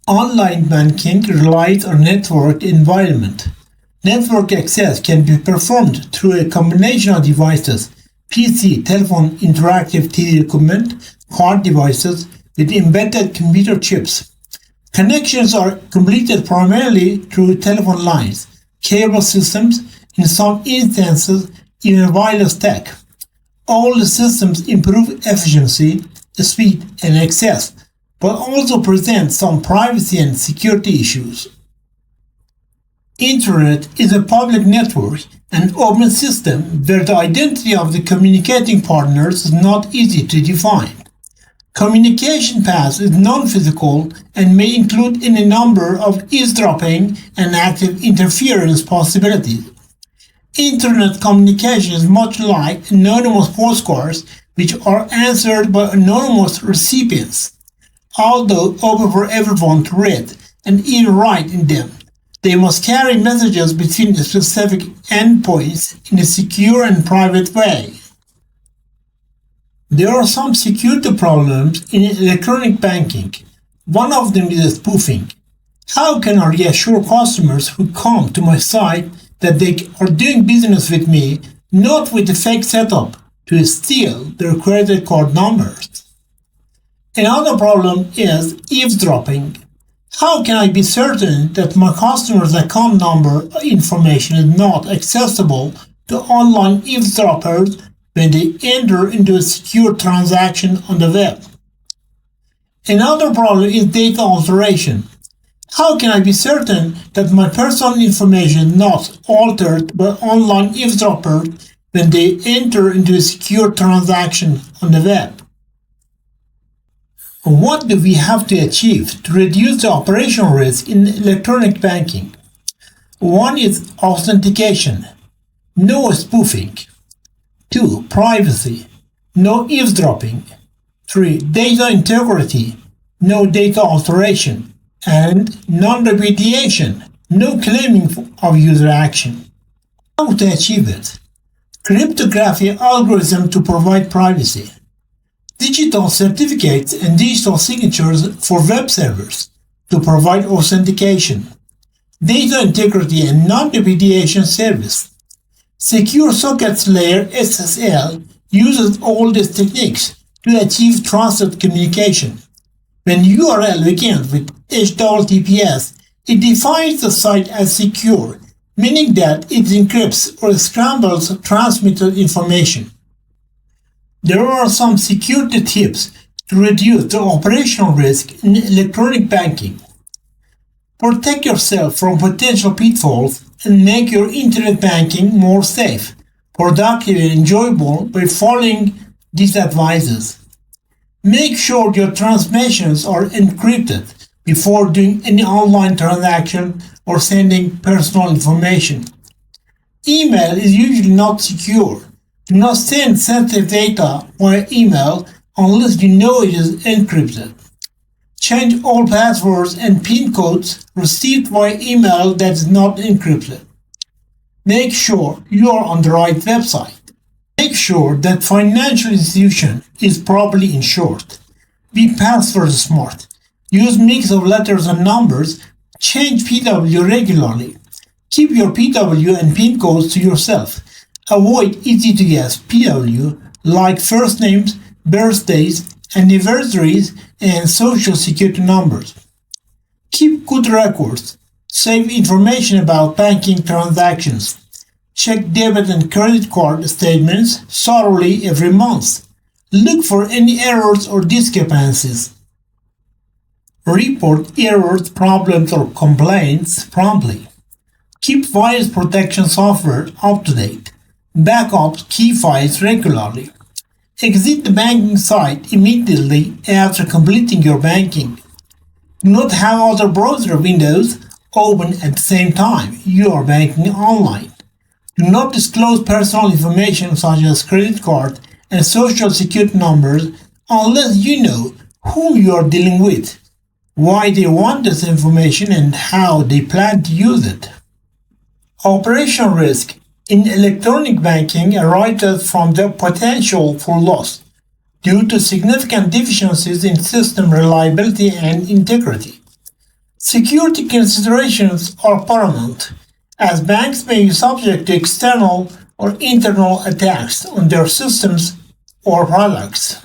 Online banking relies on network environment. Network access can be performed through a combination of devices: PC, telephone, interactive TV equipment, card devices with embedded computer chips. Connections are completed primarily through telephone lines, cable systems, in some instances even wireless tech. All the systems improve efficiency, speed, and access, but also present some privacy and security issues. Internet is a public network, an open system where the identity of the communicating partners is not easy to define. Communication path is non-physical and may include any number of eavesdropping and active interference possibilities. Internet communication is much like anonymous postcards, which are answered by anonymous recipients. Although open for everyone to read and even write in them, they must carry messages between specific endpoints in a secure and private way. There are some security problems in electronic banking. One of them is spoofing. How can I reassure customers who come to my site that they are doing business with me, not with a fake setup to steal their credit card numbers? Another problem is eavesdropping. How can I be certain that my customer's account number information is not accessible to online eavesdroppers when they enter into a secure transaction on the web? Another problem is data alteration. How can I be certain that my personal information is not altered by online eavesdroppers when they enter into a secure transaction on the web? What do we have to achieve to reduce the operational risk in electronic banking? One is authentication, no spoofing. 2. Privacy, no eavesdropping. 3. Data integrity, no data alteration. And non-repudiation, no claiming of user action. How to achieve it? Cryptography algorithm to provide privacy. Digital certificates and digital signatures for web servers to provide authentication. Data integrity and non-repudiation service. Secure Sockets Layer (SSL) uses all these techniques to achieve trusted communication. When URL begins with HTTPS, it defines the site as secure, meaning that it encrypts or scrambles transmitted information. There are some security tips to reduce the operational risk in electronic banking. Protect yourself from potential pitfalls and make your internet banking more safe, productive, and enjoyable by following these advices. Make sure your transmissions are encrypted before doing any online transaction or sending personal information. Email is usually not secure. Do not send sensitive data via email unless you know it is encrypted. Change all passwords and PIN codes received via email that is not encrypted. Make sure you are on the right website. Make sure that financial institution is properly insured. Be password smart. Use mix of letters and numbers. Change PW regularly. Keep your PW and PIN codes to yourself. Avoid easy to guess PW like first names, birthdays, anniversaries, and social security numbers. Keep good records. Save information about banking transactions. Check debit and credit card statements thoroughly every month. Look for any errors or discrepancies. Report errors, problems, or complaints promptly. Keep virus protection software up to date. Back up key files regularly. Exit the banking site immediately after completing your banking. Do not have other browser windows open at the same time you are banking online. Do not disclose personal information such as credit card and social security numbers unless you know whom you are dealing with, why they want this information, and how they plan to use it. Operational risk in electronic banking arises from the potential for loss due to significant deficiencies in system reliability and integrity. Security considerations are paramount, as banks may be subject to external or internal attacks on their systems or products.